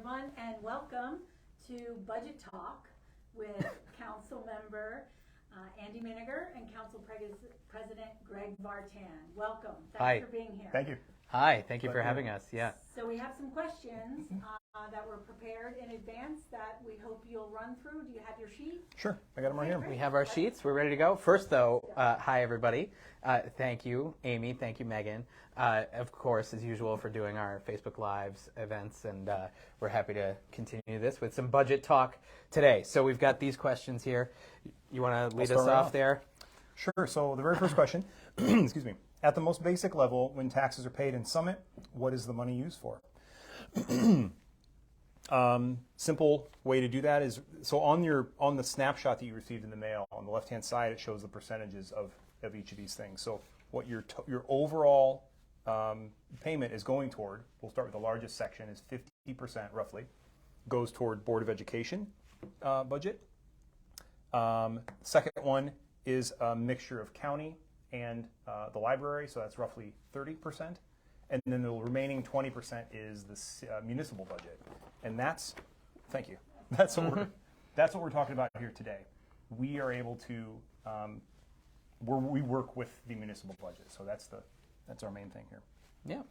everyone, and welcome to Budget Talk with Councilmember Andy Minegar and Council President Greg Vartan. Welcome. Thanks for being here. Thank you. Hi, thank you for having us. Yeah. So we have some questions that were prepared in advance that we hope you'll run through. Do you have your sheet? Sure, I got them right here. We have our sheets. We're ready to go. First, though, hi, everybody. Thank you, Amy. Thank you, Megan. Of course, as usual, for doing our Facebook Lives events, and we're happy to continue this with some budget talk today. So we've got these questions here. You want to lead us off there? Sure. So the very first question, excuse me. At the most basic level, when taxes are paid in Summit, what is the money used for? Simple way to do that is, so on the snapshot that you received in the mail, on the left-hand side, it shows the percentages of each of these things. So what your overall payment is going toward, we'll start with the largest section, is 50% roughly, goes toward Board of Education budget. Second one is a mixture of county and the library, so that's roughly 30%. And then the remaining 20% is the municipal budget. And that's, thank you, that's what we're talking about here today. We are able to, we work with the municipal budget, so that's our main thing here. Yeah.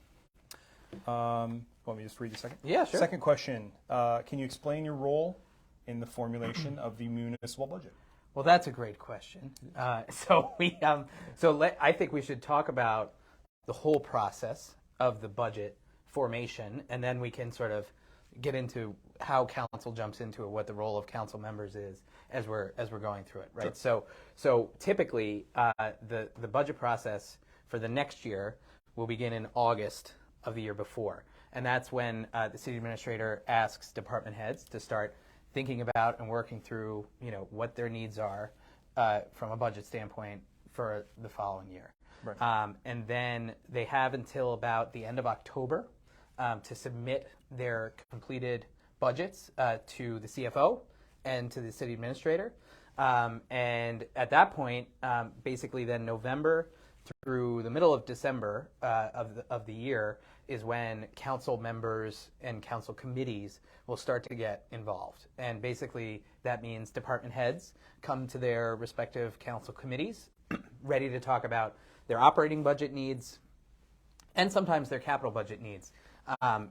Want me to just read the second? Yeah, sure. Second question, can you explain your role in the formulation of the municipal budget? Well, that's a great question. I think we should talk about the whole process of the budget formation, and then we can sort of get into how council jumps into it, what the role of council members is as we're going through it, right? Sure. So typically, the budget process for the next year will begin in August of the year before, and that's when the city administrator asks department heads to start thinking about and working through, what their needs are from a budget standpoint for the following year. Right. And then they have until about the end of October to submit their completed budgets to the CFO and to the city administrator. And at that point, basically then November through the middle of December of the year is when council members and council committees will start to get involved. And basically that means department heads come to their respective council committees ready to talk about their operating budget needs and sometimes their capital budget needs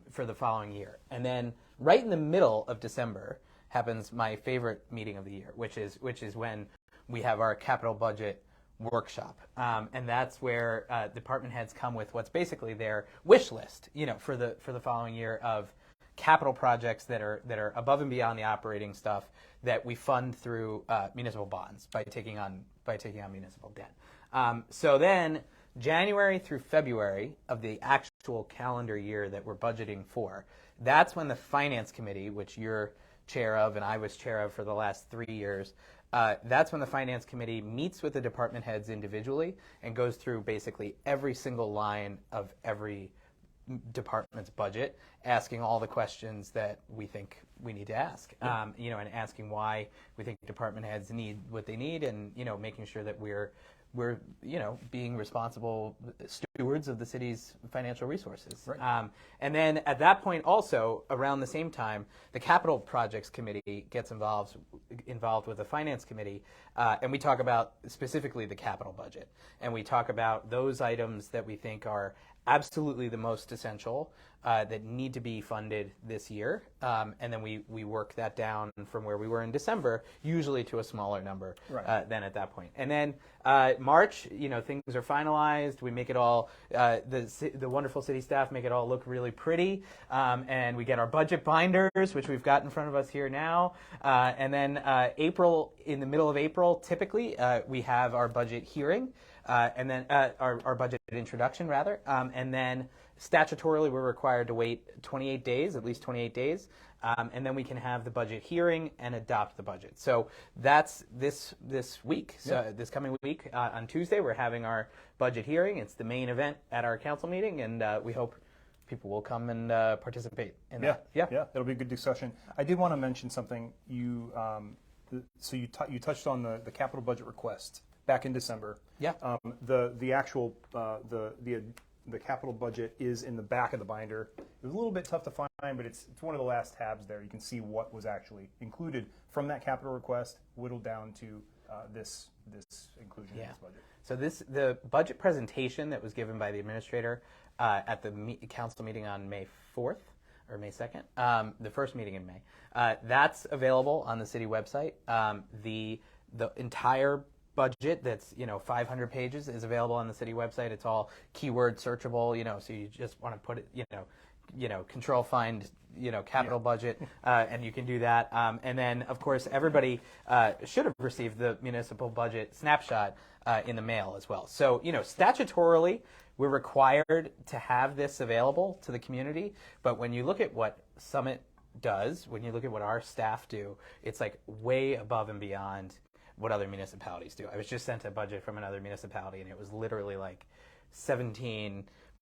for the following year. And then right in the middle of December happens my favorite meeting of the year, which is when we have our capital budget workshop, and that's where department heads come with what's basically their wish list, for the following year of capital projects that are above and beyond the operating stuff that we fund through municipal bonds by taking on municipal debt. So then January through February of the actual calendar year that we're budgeting for, that's when the finance committee, which you're chair of and I was chair of for the last 3 years, that's when the finance committee meets with the department heads individually and goes through basically every single line of every department's budget, asking all the questions that we think we need to ask, and asking why we think department heads need what they need, and making sure that we're being responsible stewards of the city's financial resources. Right. And then at that point also, around the same time, the Capital Projects Committee gets involved with the Finance Committee, and we talk about specifically the capital budget. And we talk about those items that we think are absolutely the most essential that need to be funded this year, and then we work that down from where we were in December, usually to a smaller number than at that point. And then March, things are finalized. We make it all, the wonderful city staff make it all look really pretty, and we get our budget binders, which we've got in front of us here now. And then April, in the middle of April, typically we have our budget hearing. And then our budget introduction, rather, and then statutorily we're required to wait 28 days, at least 28 days, and then we can have the budget hearing and adopt the budget. So that's this week. So this coming week on Tuesday, we're having our budget hearing. It's the main event at our council meeting, and we hope people will come and participate in that. Yeah, it'll be a good discussion. I did want to mention something. You touched on the capital budget request back in December. Yeah. The actual the the capital budget is in the back of the binder. It was a little bit tough to find, but it's one of the last tabs there. You can see what was actually included from that capital request, whittled down to this inclusion in this budget. So the budget presentation that was given by the administrator at the council meeting on May 4th or May 2nd, the first meeting in May, that's available on the city website. The entire budget that's 500 pages is available on the city website. It's all keyword searchable, so you just want to put it, control find capital budget, and you can do that. And then, of course, everybody should have received the municipal budget snapshot in the mail as well. So, statutorily, we're required to have this available to the community. But when you look at what Summit does, when you look at what our staff do, it's like way above and beyond what other municipalities do. I was just sent a budget from another municipality, and it was literally like 17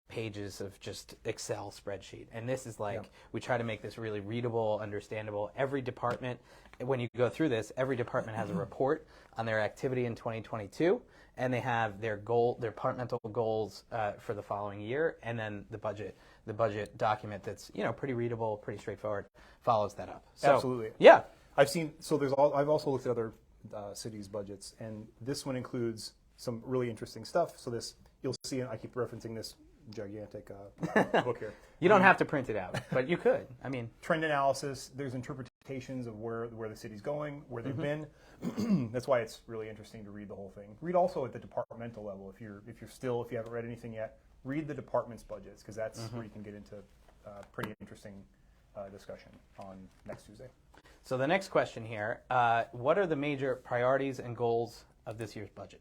pages of just Excel spreadsheet. And this is like, we try to make this really readable, understandable. Every department, when you go through this, every department has a report on their activity in 2022, and they have their departmental goals for the following year, and then the budget document that's pretty readable, pretty straightforward, follows that up. So, absolutely. Yeah. I've also looked at other cities' budgets, and this one includes some really interesting stuff. So you'll see, and I keep referencing this gigantic book here. You don't have to print it out, but you could. I mean, trend analysis. There's interpretations of where the city's going, where they've been. That's why it's really interesting to read the whole thing. Read also at the departmental level. If you haven't read anything yet, read the department's budgets, because that's where you can get into pretty interesting discussion on next Tuesday. So the next question here, what are the major priorities and goals of this year's budget?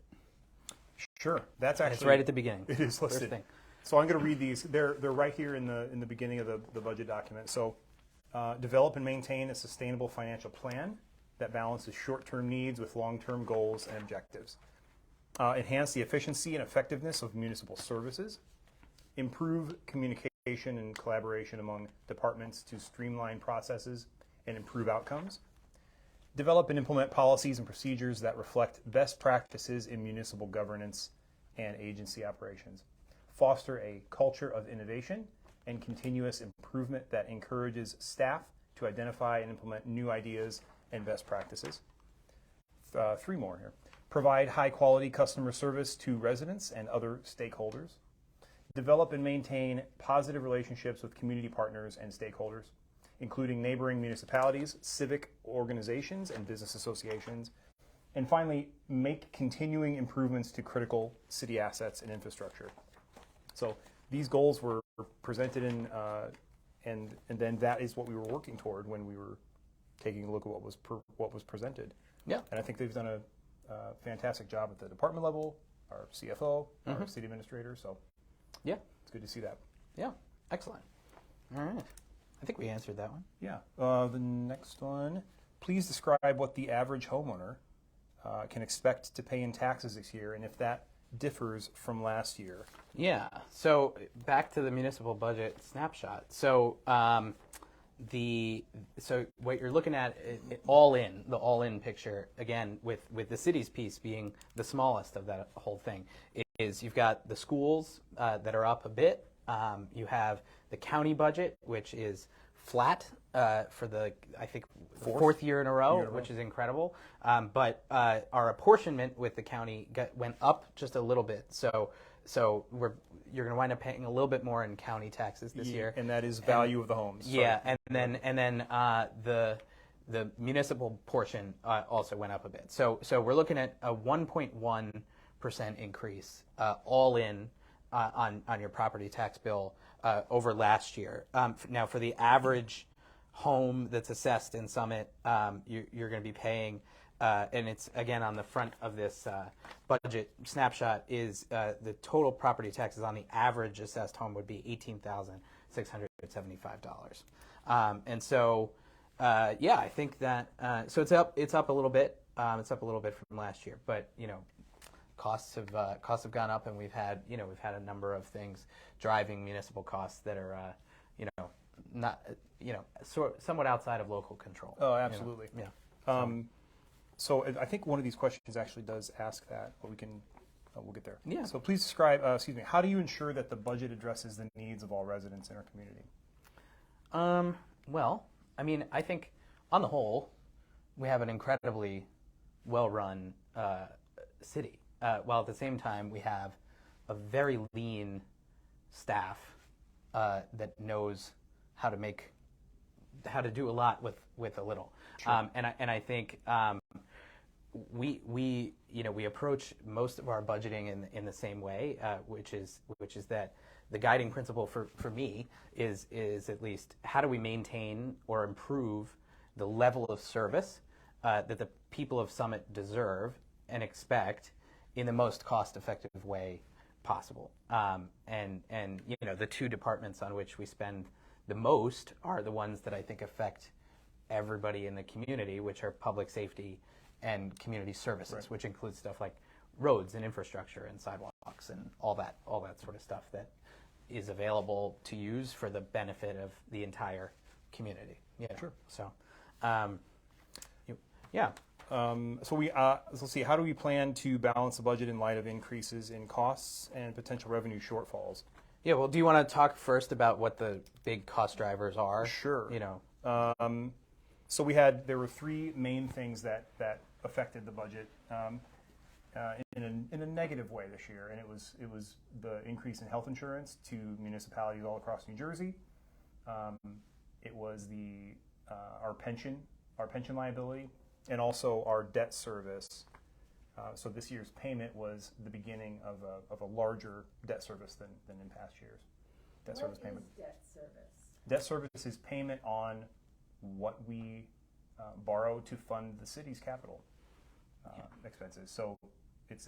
Sure, that's actually it's right at the beginning. It is listed. First thing. So I'm going to read these. They're right here in the beginning of the budget document. So develop and maintain a sustainable financial plan that balances short-term needs with long-term goals and objectives. Enhance the efficiency and effectiveness of municipal services. Improve communication and collaboration among departments to streamline processes and improve outcomes. Develop and implement policies and procedures that reflect best practices in municipal governance and agency operations. Foster a culture of innovation and continuous improvement that encourages staff to identify and implement new ideas and best practices. 3 more here. Provide high-quality customer service to residents and other stakeholders. Develop and maintain positive relationships with community partners and stakeholders, including neighboring municipalities, civic organizations, and business associations. And finally, make continuing improvements to critical city assets and infrastructure. So these goals were presented in, and then that is what we were working toward when we were taking a look at what was presented. Yeah. And I think they've done a fantastic job at the department level, our CFO, our city administrator. So yeah, it's good to see that. Yeah, excellent. All right. I think we answered that one. Yeah. The next one, please describe what the average homeowner can expect to pay in taxes this year, and if that differs from last year. Yeah. So back to the municipal budget snapshot. So so what you're looking at, the all-in picture, again, with the city's piece being the smallest of that whole thing, is you've got the schools that are up a bit. You have the county budget, which is flat for the, I think, fourth year in a row, which is incredible. But our apportionment with the county went up just a little bit. So you're going to wind up paying a little bit more in county taxes this year. And that is value of the homes. Yeah, and then the municipal portion also went up a bit. So we're looking at a 1.1% increase all in on your property tax bill over last year. Now, for the average home that's assessed in Summit, you're going to be paying, and it's again on the front of this budget snapshot, is the total property taxes on the average assessed home would be $18,675. And so, yeah, I think that so it's up a little bit. It's up a little bit from last year, but costs have gone up, and we've had a number of things driving municipal costs that are not somewhat outside of local control. Oh, absolutely. Yeah. So I think one of these questions actually does ask that, but we can we'll get there. Yeah. So please describe, how do you ensure that the budget addresses the needs of all residents in our community? Well, I mean, I think on the whole, we have an incredibly well-run city, while at the same time we have a very lean staff that knows how to do a lot with a little. Sure. And I think we approach most of our budgeting in the same way, which is that the guiding principle for me is at least how do we maintain or improve the level of service that the people of Summit deserve and expect in the most cost-effective way possible. And the two departments on which we spend the most are the ones that I think affect everybody in the community, which are public safety and community services, right, which includes stuff like roads and infrastructure and sidewalks and all that sort of stuff that is available to use for the benefit of the entire community. Yeah. Sure. So, yeah. So let's see. How do we plan to balance the budget in light of increases in costs and potential revenue shortfalls? Yeah. Well, do you want to talk first about what the big cost drivers are? Sure. So there were three main things that affected the budget in a negative way this year, and it was the increase in health insurance to municipalities all across New Jersey. It was our pension liability, and also our debt service. So this year's payment was the beginning of a larger debt service than in past years. Debt service payment. What is debt service? Debt service is payment on what we borrow to fund the city's capital expenses. So it's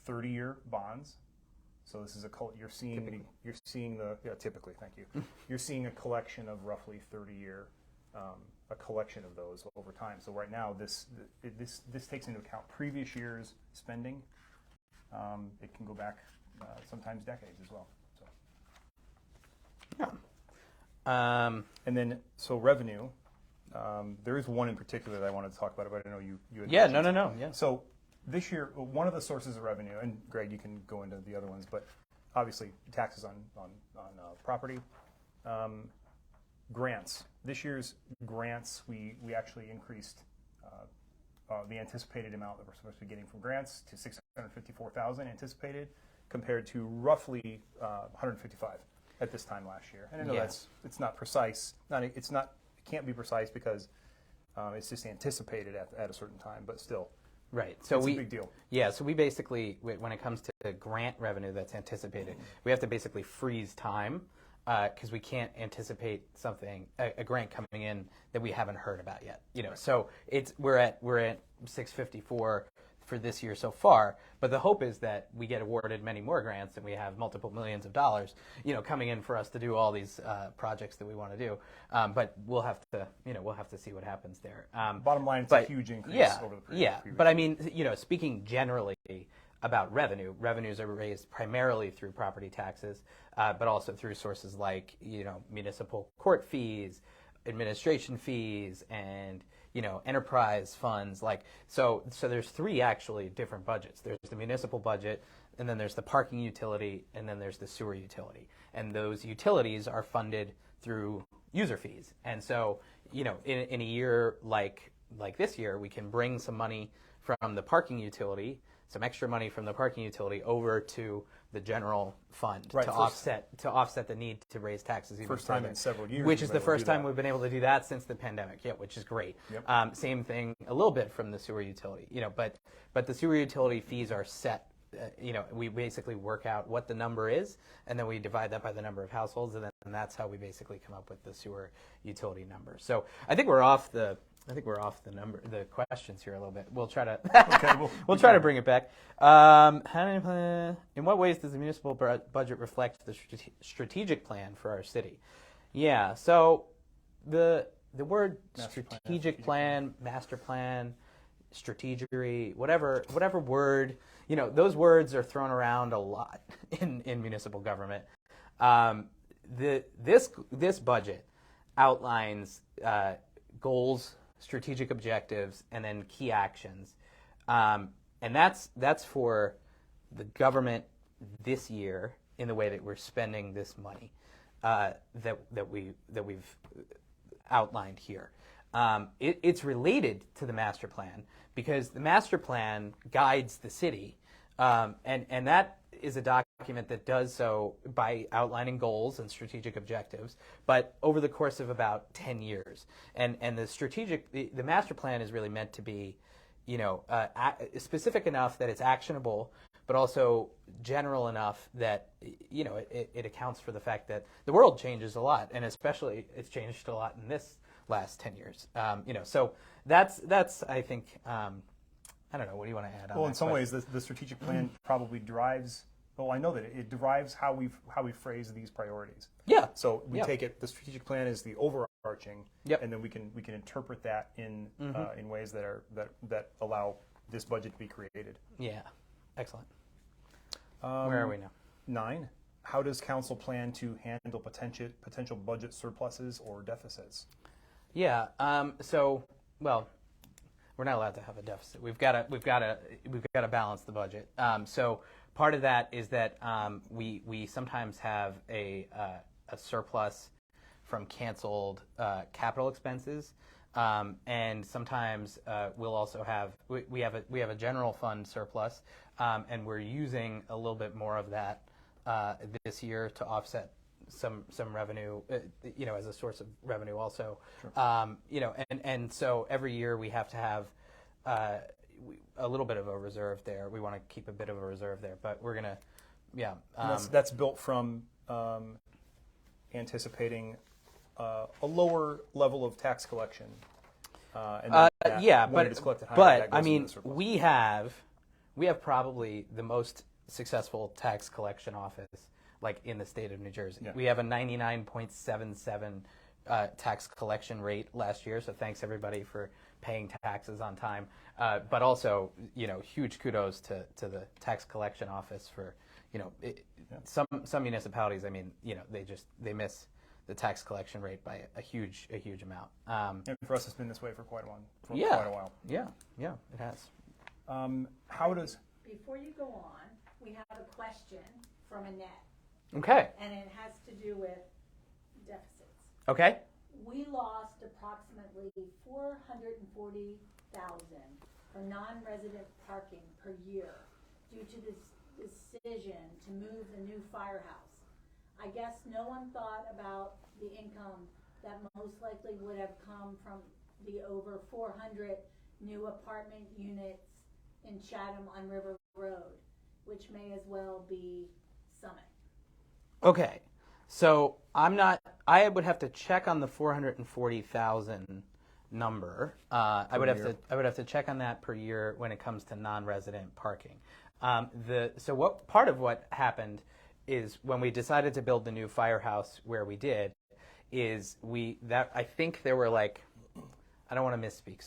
30-year bonds. So this is you're seeing typically, thank you. You're seeing a collection of roughly 30-year, a collection of those over time. So right now this takes into account previous year's spending. It can go back sometimes decades as well. So. Yeah. And then revenue. There is one in particular that I wanted to talk about, but I know you had mentioned. No. Yeah. So this year, one of the sources of revenue, and Greg, you can go into the other ones, but obviously taxes on property, grants. This year's grants, we actually increased the anticipated amount that we're supposed to be getting from grants to $654,000 anticipated, compared to roughly $155 at this time last year. And I know it's not precise. It can't be precise because it's just anticipated at a certain time, but still. Right. So it's a big deal. Yeah. So we basically, when it comes to grant revenue that's anticipated, we have to basically freeze time because we can't anticipate a grant coming in that we haven't heard about yet. Right. So we're at 654 for this year so far, but the hope is that we get awarded many more grants and we have multiple millions of dollars, coming in for us to do all these projects that we want to do. But we'll have to see what happens there. Bottom line, it's a huge increase over the previous year. But I mean, speaking generally about revenues are raised primarily through property taxes, but also through sources like, municipal court fees, administration fees, and enterprise funds. So there's three actually different budgets. There's the municipal budget, and then there's the parking utility, and then there's the sewer utility. And those utilities are funded through user fees. And so, in a year like this year, we can bring some money from the parking utility, some extra money from the parking utility over to the general fund, right, to offset the need to raise taxes even first further. Time in several years. Which is the first time we've been able to do that since the pandemic. Yeah, which is great. Yep. Same thing a little bit from the sewer utility. But the sewer utility fees are set. We basically work out what the number is, and then we divide that by the number of households, and that's how we basically come up with the sewer utility number. So I think we're off the questions here a little bit. We'll try to we'll try to bring it back. In what ways does the municipal budget reflect the strategic plan for our city? Yeah. So the word strategic plan, master plan, strategery, whatever word, those words are thrown around a lot in municipal government. This budget outlines goals, strategic objectives, and then key actions And that's for the government this year in the way that we're spending this money that we've outlined here. It's related to the master plan because the master plan guides the city, and that is a document that does so by outlining goals and strategic objectives, but over the course of about 10 years. And the master plan is really meant to be, specific enough that it's actionable, but also general enough that, it accounts for the fact that the world changes a lot, and especially it's changed a lot in this last 10 years. So that's I think, I don't know, what do you want to add on Well, that in some question? ways, the strategic plan probably drives. Well, I know that it derives how we phrase these priorities. Yeah. So we Yeah. take it. The strategic plan is the overarching, Yep. and then we can interpret that in ways that allow this budget to be created. Yeah. Excellent. Where are we now? 9. How does council plan to handle potential budget surpluses or deficits? Yeah. Well, we're not allowed to have a deficit. We've got to balance the budget. So part of that is that we sometimes have a surplus from canceled capital expenses, and sometimes we'll also have we have a general fund surplus, and we're using a little bit more of that this year to offset some revenue, as a source of revenue also. Sure. And so every year we have to have a little bit of a reserve there. We want to keep a bit of a reserve there, but we're gonna, And that's built from anticipating a lower level of tax collection. And then when it is collected higher, that goes I into mean, the surplus. we have probably the most successful tax collection office like in the state of New Jersey. Yeah. We have a 99.77 tax collection rate last year, so thanks everybody for paying taxes on time. But also, huge kudos to the tax collection office for, some municipalities. I mean, they miss the tax collection rate by a huge amount. And for us, it's been this way for quite a while. Yeah, it has. How does? Before you go on, we have a question from Annette, Okay. and it has to do with deficits. Okay. We lost approximately $440,000 for non-resident parking per year due to this decision to move the new firehouse. I guess no one thought about the income that most likely would have come from the over 400 new apartment units in Chatham on River Road, which may as well be Summit. Okay. So I would have to check on the 440,000 number. I would have to check on that per year when it comes to non-resident parking. Part of what happened is when we decided to build the new firehouse where we did, I think there were like, I don't want to misspeak.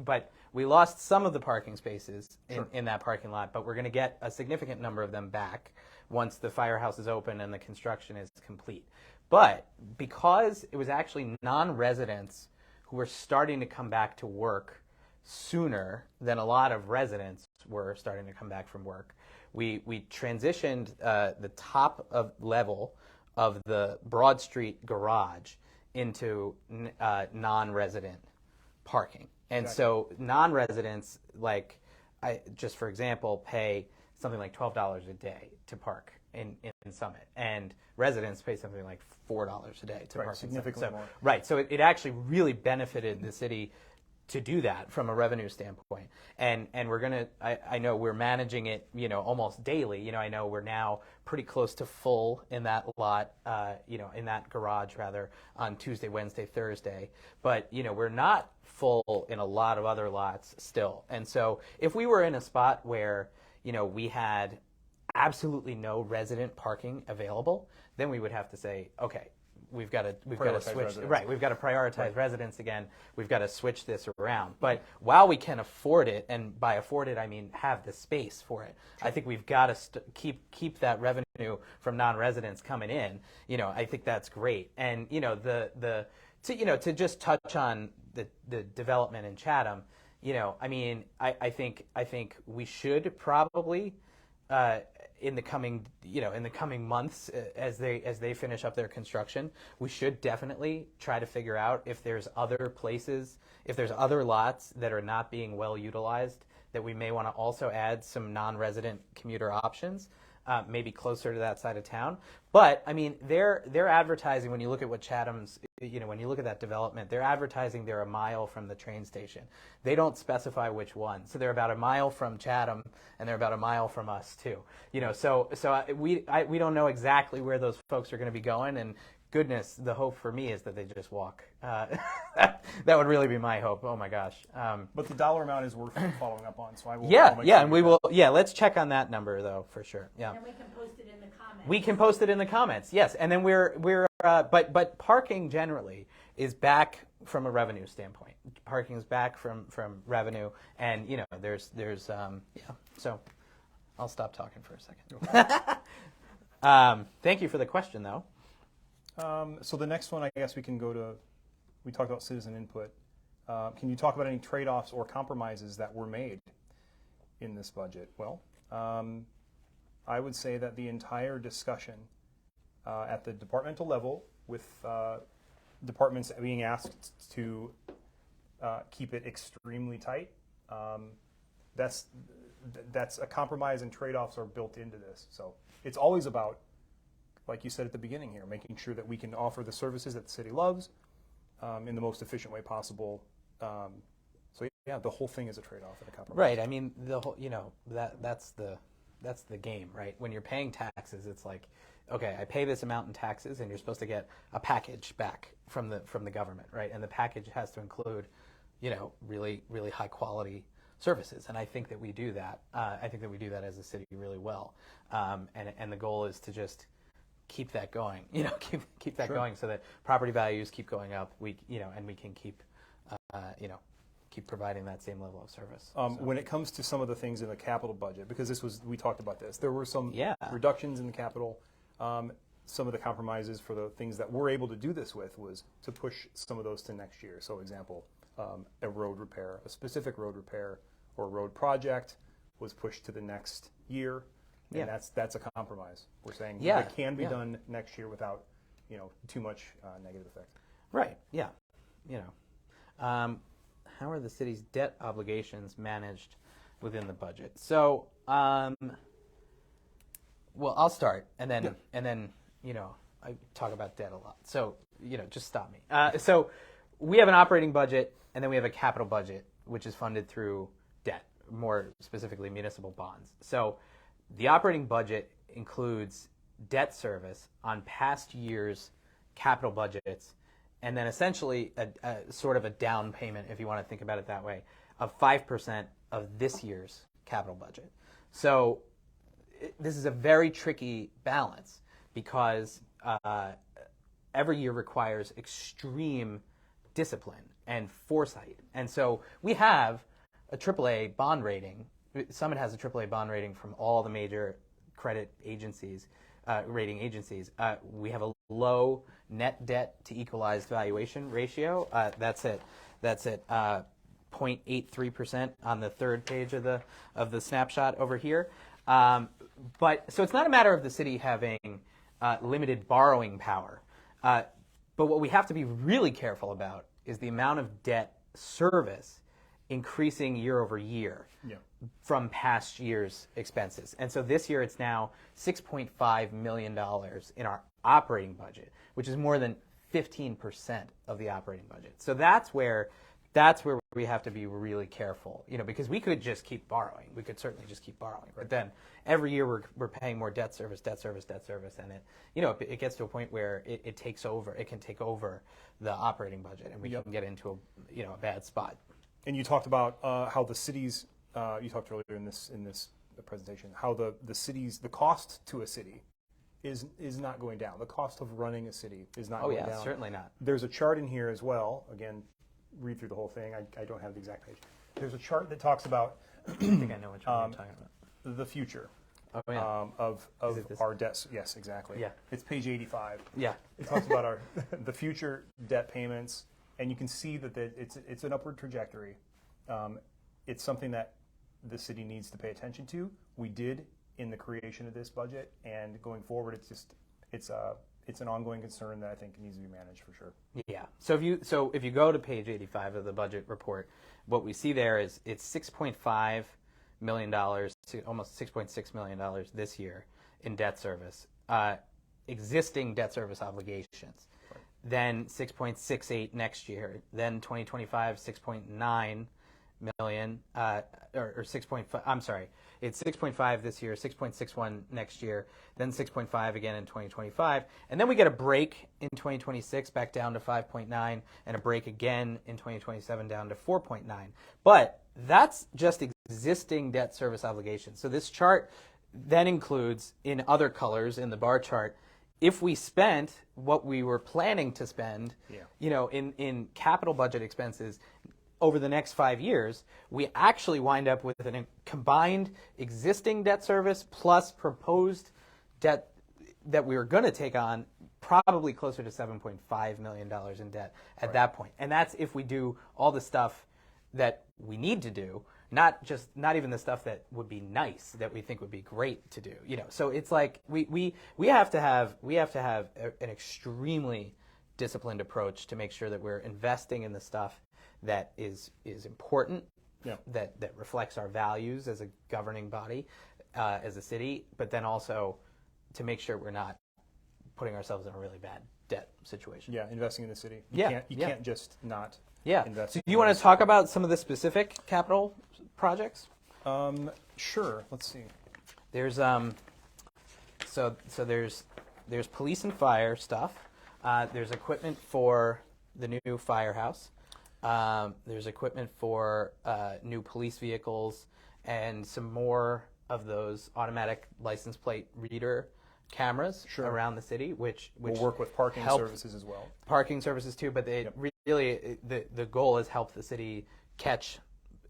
But we lost some of the parking spaces in that parking lot, but we're going to get a significant number of them back once the firehouse is open and the construction is complete. But because it was actually non-residents who were starting to come back to work sooner than a lot of residents were starting to come back from work, we transitioned the top level of the Broad Street garage into non-resident parking. And so non-residents, just for example, pay something like $12 a day to park in Summit, and residents pay something like $4 a day to park significantly in Summit. more. Right, so it actually really benefited the city to do that from a revenue standpoint. And we're gonna, I know we're managing it, almost daily. I know we're now pretty close to full in that lot, in that garage rather, on Tuesday, Wednesday, Thursday. But, we're not full in a lot of other lots still. And so if we were in a spot where, we had absolutely no resident parking available, then we would have to say, okay, we've got to switch. Residents. Right, we've got to prioritize residents again. We've got to switch this around. But while we can afford it, and by afford it I mean have the space for it, I think we've got to keep that revenue from non-residents coming in. I think that's great. And to just touch on the development in Chatham, I mean, I think we should probably in the coming months as they finish up their construction, we should definitely try to figure out if there's other places, if there's other lots that are not being well utilized that we may want to also add some non-resident commuter options. Maybe closer to that side of town. But I mean, they're advertising, when you look at what Chatham's, when you look at that development, they're advertising they're a mile from the train station. They don't specify which one. So they're about a mile from Chatham, and they're about a mile from us too. So we don't know exactly where those folks are going to be going, and goodness, the hope for me is that they just walk. That would really be my hope. Oh my gosh. But the dollar amount is worth following up on, so I will. And we will. Yeah, let's check on that number though for sure. Yeah. And we can post it in the comments. We can post it in the comments. Yes, and then but parking generally is back from a revenue standpoint. Parking is back from revenue, and there's So I'll stop talking for a second. Thank you for the question though. So the next one, I guess we can go to, we talked about citizen input. Can you talk about any trade-offs or compromises that were made in this budget? Well, I would say that the entire discussion at the departmental level, with departments being asked to keep it extremely tight, that's a compromise, and trade-offs are built into this. So it's always about, like you said at the beginning here, making sure that we can offer the services that the city loves in the most efficient way possible. So yeah, the whole thing is a trade-off and a compromise. Right. I mean, the whole, that's the game, right? When you're paying taxes, it's like, okay, I pay this amount in taxes, and you're supposed to get a package back from the government, right? And the package has to include, really, really high quality services, and I think that we do that. I think that we do that as a city really well. And the goal is to just keep that going, keep that going, so that property values keep going up. And we can keep providing that same level of service. When it comes to some of the things in the capital budget, because we talked about this, there were some reductions in the capital. Some of the compromises for the things that we're able to do this with was to push some of those to next year. So, example, a road repair, a specific road repair or road project was pushed to the next year. And that's a compromise. We're saying it can be done next year without, too much negative effect. Right. Yeah. How are the city's debt obligations managed within the budget? So, well, I'll start, and then I talk about debt a lot. So, just stop me. So, we have an operating budget, and then we have a capital budget, which is funded through debt, more specifically municipal bonds. So, the operating budget includes debt service on past years' capital budgets, and then essentially a sort of a down payment, if you want to think about it that way, of 5% of this year's capital budget. So this is a very tricky balance, because every year requires extreme discipline and foresight. And so we have a AAA bond rating. Summit has a AAA bond rating from all the major credit agencies, rating agencies. We have a low net debt to equalized valuation ratio. That's at 0.83% on the third page of the snapshot over here. But so it's not a matter of the city having limited borrowing power. But what we have to be really careful about is the amount of debt service increasing year over year from past year's expenses. And so this year it's now $6.5 million in our operating budget, which is more than 15% of the operating budget. So that's where we have to be really careful, because we could just keep borrowing. We could certainly just keep borrowing. Right. But then every year we're paying more debt service, and it gets to a point where it takes over. It can take over the operating budget, and we can get into a bad spot. And you talked about how the cities. You talked earlier in this presentation how the cost to a city is not going down. The cost of running a city is not going down. Oh yeah, certainly not. There's a chart in here as well. Again, read through the whole thing. I don't have the exact page. There's a chart that talks about. I think I know what you're talking about. The future. Oh, yeah. Of our debts. Yes, exactly. Yeah. It's page 85. Yeah. It talks about the future debt payments, and you can see that it's an upward trajectory. it's something that the city needs to pay attention to. We did in the creation of this budget, and going forward, it's an ongoing concern that I think needs to be managed for sure. Yeah. So if you go to page 85 of the budget report, what we see there is it's $6.5 million to almost $6.6 million this year in debt service, existing debt service obligations. Right. Then 6.68 next year. Then 2025, 6.9 million, or 6.5. I'm sorry, it's 6.5 this year, 6.61 next year, then 6.5 again in 2025, and then we get a break in 2026 back down to 5.9, and a break again in 2027 down to 4.9. But that's just existing debt service obligations. So this chart then includes, in other colors in the bar chart, if we spent what we were planning to spend, in capital budget expenses over the next 5 years, we actually wind up with a combined existing debt service plus proposed debt that we were going to take on, probably closer to $7.5 million in debt at that point. And that's if we do all the stuff that we need to do, not even the stuff that would be nice, that we think would be great to do. So it's like we have to have an extremely disciplined approach to make sure that we're investing in the stuff that is important, that reflects our values as a governing body, as a city, but then also to make sure we're not putting ourselves in a really bad debt situation. Yeah, investing in the city. You can't just not invest. So do you want to talk about some of the specific capital projects? Sure. Let's see. There's there's police and fire stuff. There's equipment for the new firehouse. There's equipment for new police vehicles and some more of those automatic license plate reader cameras around the city, which we'll work with parking services as well. Parking services too, but they really the goal is help the city catch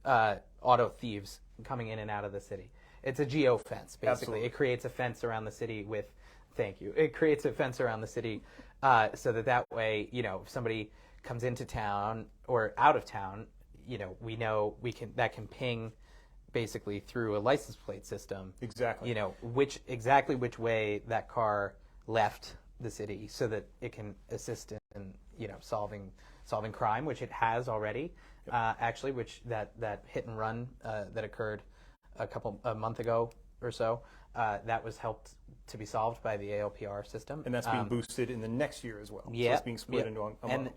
auto thieves coming in and out of the city. It's a geo fence, basically. Absolutely. It creates a fence around the city with. Thank you. It creates a fence around the city so that way, if somebody comes into town or out of town, we know that can ping basically through a license plate system. Exactly. Which way that car left the city, so that it can assist in solving crime, which it has already. Actually, which that hit and run that occurred a month ago or so, that was helped to be solved by the ALPR system, and that's being boosted in the next year as well. Yeah, so it's being split into a month. And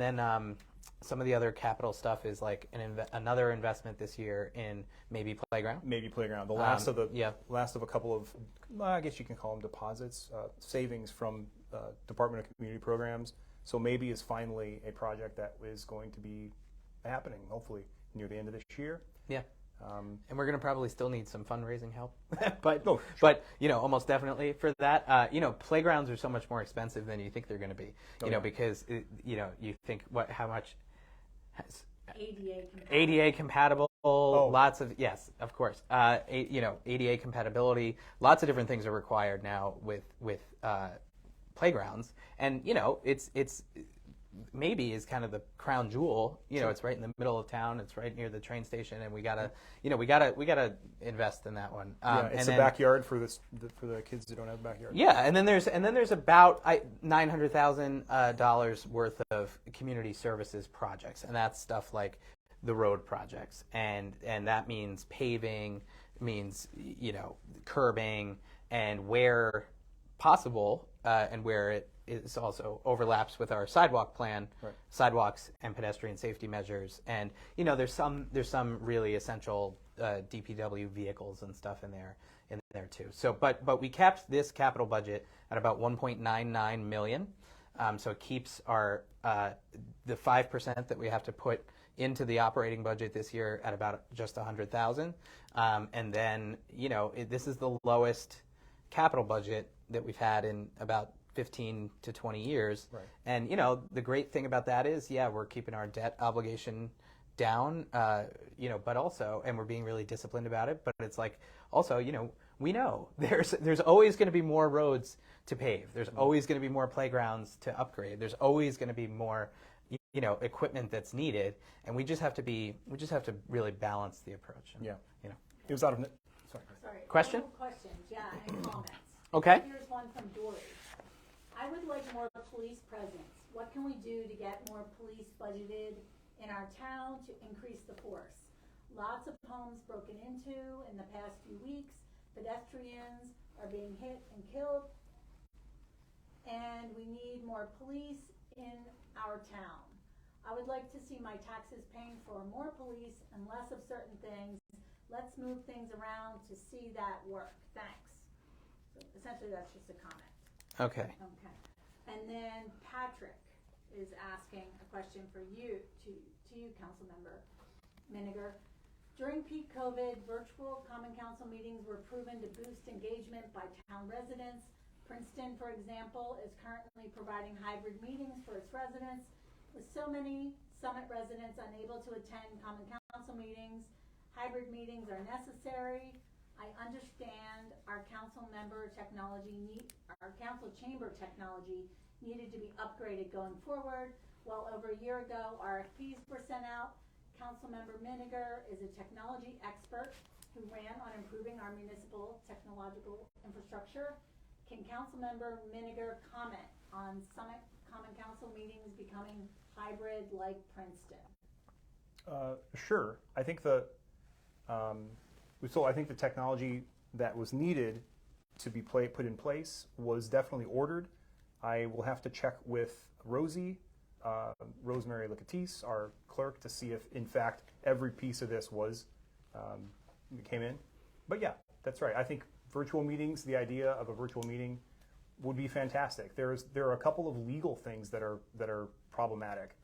then some of the other capital stuff is like another investment this year in maybe playground. The last of a couple of, I guess you can call them deposits, savings from Department of Community Programs. So maybe is finally a project that is going to be happening, hopefully near the end of this year. Yeah. And we're going to probably still need some fundraising help, but sure. Almost definitely for that. Playgrounds are so much more expensive than you think they're going to be. Because you think how much ADA compatible. Lots of of course. ADA compatibility. Lots of different things are required now with playgrounds, and it's maybe is kind of the crown jewel. It's right in the middle of town. It's right near the train station, and we gotta invest in that one. It's a backyard for the kids that don't have a backyard. Yeah, and then there's about $900,000 worth of community services projects, and that's stuff like the road projects, and that means paving, means curbing, and where possible, and where it is also overlaps with our sidewalk plan, sidewalks and pedestrian safety measures, and there's some really essential DPW vehicles and stuff in there too. So, but we kept this capital budget at about 1.99 million. So it keeps our the 5% that we have to put into the operating budget this year at about just 100,000, and then this is the lowest capital budget that we've had in about 15 to 20 years. Right. And, the great thing about that is, we're keeping our debt obligation down, but also, and we're being really disciplined about it, but it's like, also, we know there's always going to be more roads to pave. There's always going to be more playgrounds to upgrade. There's always going to be more, equipment that's needed, and we just have to really balance the approach. And, Yeah. You know. It was out of, sorry. Sorry. Question? Questions, yeah, and comments. Okay. Here's one from Dory. I would like more police presence. What can we do to get more police budgeted in our town to increase the force? Lots of homes broken into in the past few weeks. Pedestrians are being hit and killed. And we need more police in our town. I would like to see my taxes paying for more police and less of certain things. Let's move things around to see that work. Thanks. So essentially, that's just a comment. Okay. Okay. And then Patrick is asking a question for you, to you, Councilmember Minegar. During peak COVID, virtual Common Council meetings were proven to boost engagement by town residents. Princeton, for example, is currently providing hybrid meetings for its residents. With so many Summit residents unable to attend Common Council meetings, hybrid meetings are necessary. I understand our council chamber technology needed to be upgraded going forward. Well, over a year ago, RFPs were sent out. Councilmember Minegar is a technology expert who ran on improving our municipal technological infrastructure. Can Councilmember Minegar comment on Summit Common Council meetings becoming hybrid like Princeton? Sure. I think I think the technology that was needed to be put in place was definitely ordered. I will have to check with Rosemary Licatisse, our clerk, to see if, in fact, every piece of this came in. But yeah, that's right. I think virtual meetings, the idea of a virtual meeting would be fantastic. There are a couple of legal things that are problematic,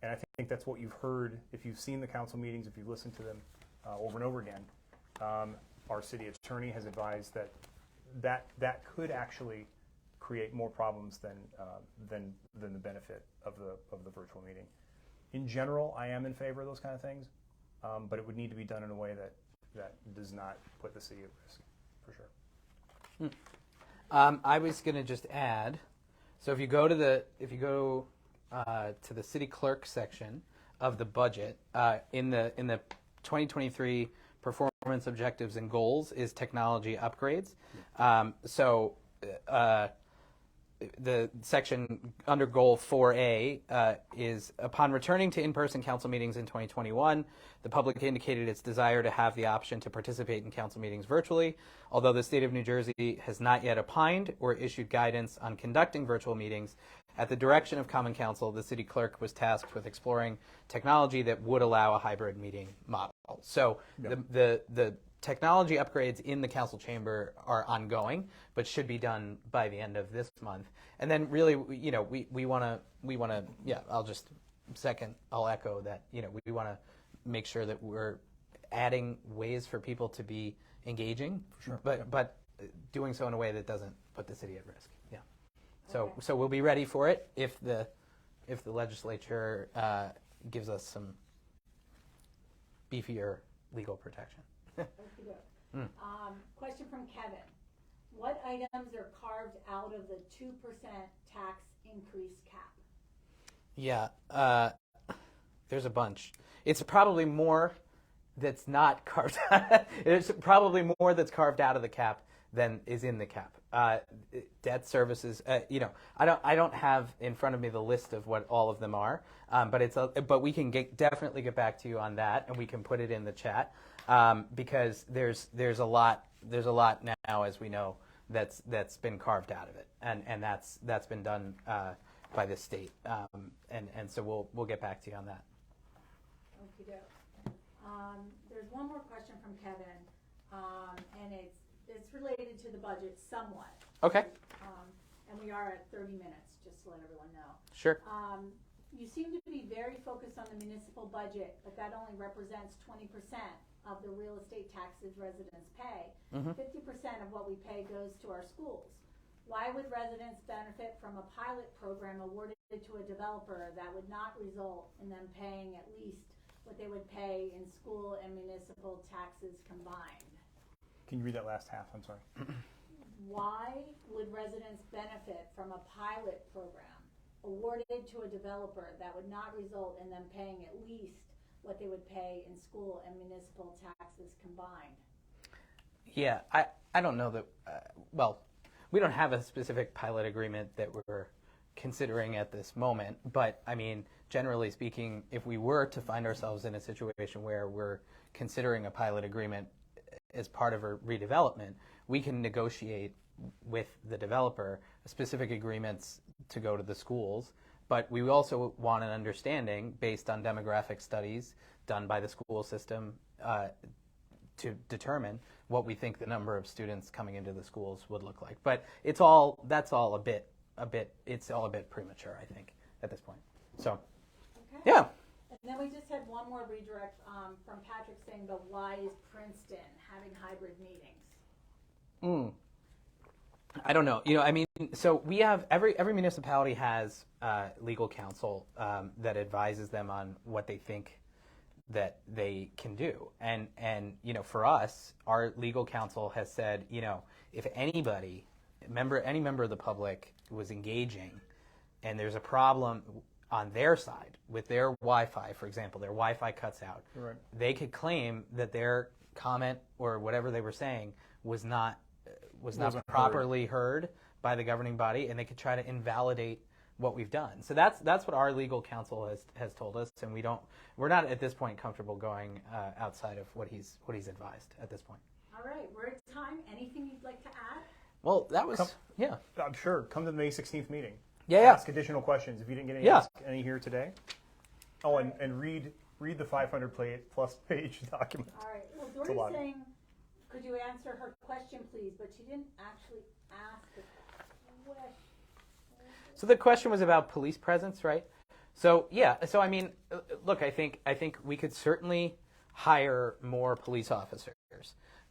and I think that's what you've heard if you've seen the council meetings, if you've listened to them over and over again. Our city attorney has advised that could actually create more problems than the benefit of the virtual meeting. In general, I am in favor of those kind of things, but it would need to be done in a way that does not put the city at risk, for sure. I was going to just add, so if you go to the city clerk section of the budget, in the 2023 performance objectives and goals is technology upgrades. The section under goal 4A is, upon returning to in-person council meetings in 2021, the public indicated its desire to have the option to participate in council meetings virtually. Although the state of New Jersey has not yet opined or issued guidance on conducting virtual meetings, at the direction of Common Council, the city clerk was tasked with exploring technology that would allow a hybrid meeting model. So the technology upgrades in the council chamber are ongoing, but should be done by the end of this month. And then really, we want to, I'll echo that, we want to make sure that we're adding ways for people to be engaging, sure. but doing so in a way that doesn't put the city at risk. Yeah. Okay. So we'll be ready for it if the legislature gives us some beefier legal protection. Question from Kevin. What items are carved out of the 2% tax increase cap? Yeah, there's a bunch. It's probably more that's not carved out. There's probably more that's carved out of the cap than is in the cap. Debt services, I don't have in front of me the list of what all of them are, but we can definitely get back to you on that, and we can put it in the chat, because there's a lot now, as we know, that's been carved out of it, and that's been done by the state, and so we'll get back to you on that. Okey-doke. There's one more question from Kevin, and it's related to the budget somewhat. Okay. And we are at 30 minutes, just to let everyone know. Sure. You seem to be very focused on the municipal budget, but that only represents 20% of the real estate taxes residents pay. 50% of what we pay goes to our schools. Why would residents benefit from a pilot program awarded to a developer that would not result in them paying at least what they would pay in school and municipal taxes combined? Can you read that last half? I'm sorry. Why would residents benefit from a pilot program awarded to a developer that would not result in them paying at least what they would pay in school and municipal taxes combined? Yeah, I don't know that, well, we don't have a specific pilot agreement that we're considering at this moment, but I mean, generally speaking, if we were to find ourselves in a situation where we're considering a pilot agreement as part of a redevelopment, we can negotiate with the developer specific agreements to go to the schools, but we also want an understanding based on demographic studies done by the school system to determine what we think the number of students coming into the schools would look like. But it's all a bit premature, I think, at this point. So, Okay. yeah. And then we just had one more redirect from Patrick saying, but why is Princeton having hybrid meetings? I don't know. I mean, so we have every municipality has legal counsel that advises them on what they think that they can do. And for us, our legal counsel has said, if any member of the public was engaging and there's a problem on their side with their Wi-Fi, for example, their Wi-Fi cuts out, Right. they could claim that their comment or whatever they were saying was not Wasn't properly heard by the governing body, and they could try to invalidate what we've done. So that's what our legal counsel has told us, and we're not at this point comfortable going outside of what he's advised at this point. All right, we're at time. Anything you'd like to add? Well, that was yeah. I'm sure. Come to the May 16th meeting. Yeah. Ask additional questions if you didn't get any. Yeah. Ask any here today. Oh, and read the 500+ page document. All right. Well, a lot. Dory's saying, could you answer her question, please? But she didn't actually ask the question. So the question was about police presence, right? So yeah. So I mean, look, I think we could certainly hire more police officers,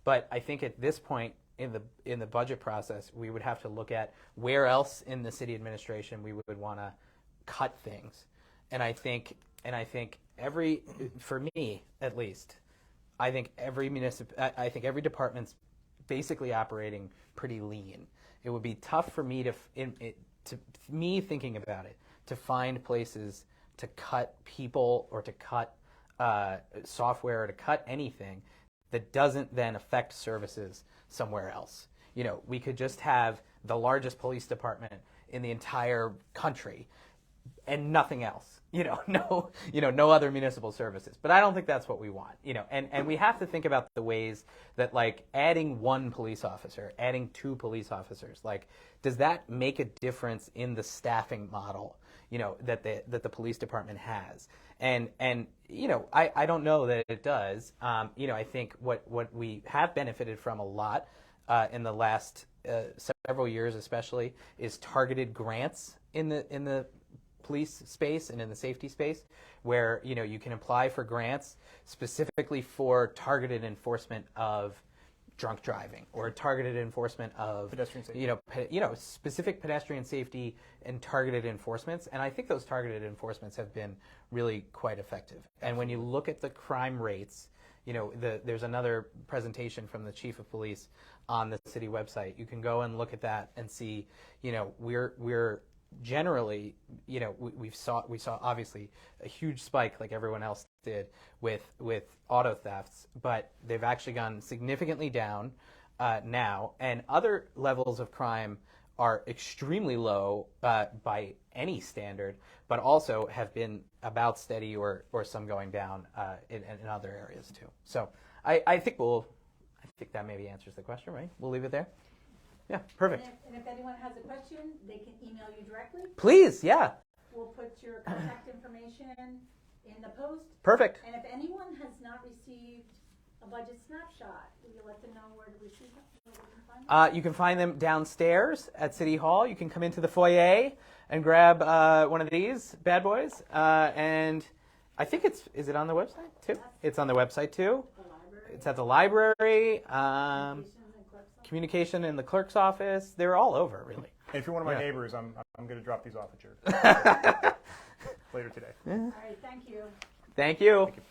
but I think at this point in the budget process, we would have to look at where else in the city administration we would want to cut things, and I think for me at least, I think every department's basically operating pretty lean. It would be tough for me thinking about it, to find places to cut people or to cut software or to cut anything that doesn't then affect services somewhere else. We could just have the largest police department in the entire country and nothing else. No other municipal services. But I don't think that's what we want. And we have to think about the ways that, like, adding one police officer, adding two police officers, like, does that make a difference in the staffing model, that the police department has? And I don't know that it does. I think what we have benefited from a lot in the last several years, especially, is targeted grants in the police space and in the safety space, where you can apply for grants specifically for targeted enforcement of drunk driving or targeted enforcement of Pedestrian safety. Specific pedestrian safety and targeted enforcements. And I think those targeted enforcements have been really quite effective. And when you look at the crime rates, there's another presentation from the chief of police on the city website. You can go and look at that and see, we're generally, we saw obviously a huge spike, like everyone else did, with auto thefts, but they've actually gone significantly down now, and other levels of crime are extremely low by any standard, but also have been about steady or some going down in other areas too. So I think that maybe answers the question, right? We'll leave it there. Yeah, perfect. And if anyone has a question, they can email you directly. Please, yeah. We'll put your contact information in the post. Perfect. And if anyone has not received a budget snapshot, will you let them know where to receive them? Where they can find them? You can find them downstairs at City Hall. You can come into the foyer and grab one of these bad boys. And I think is it on the website too? Yes. It's on the website too. The library. It's at the library. Communications and clerk's office. Communication in the clerk's office. They're all over, really. And if you're one of my Yeah. neighbors, I'm going to drop these off at your later today. All right, thank you. Thank you. Thank you.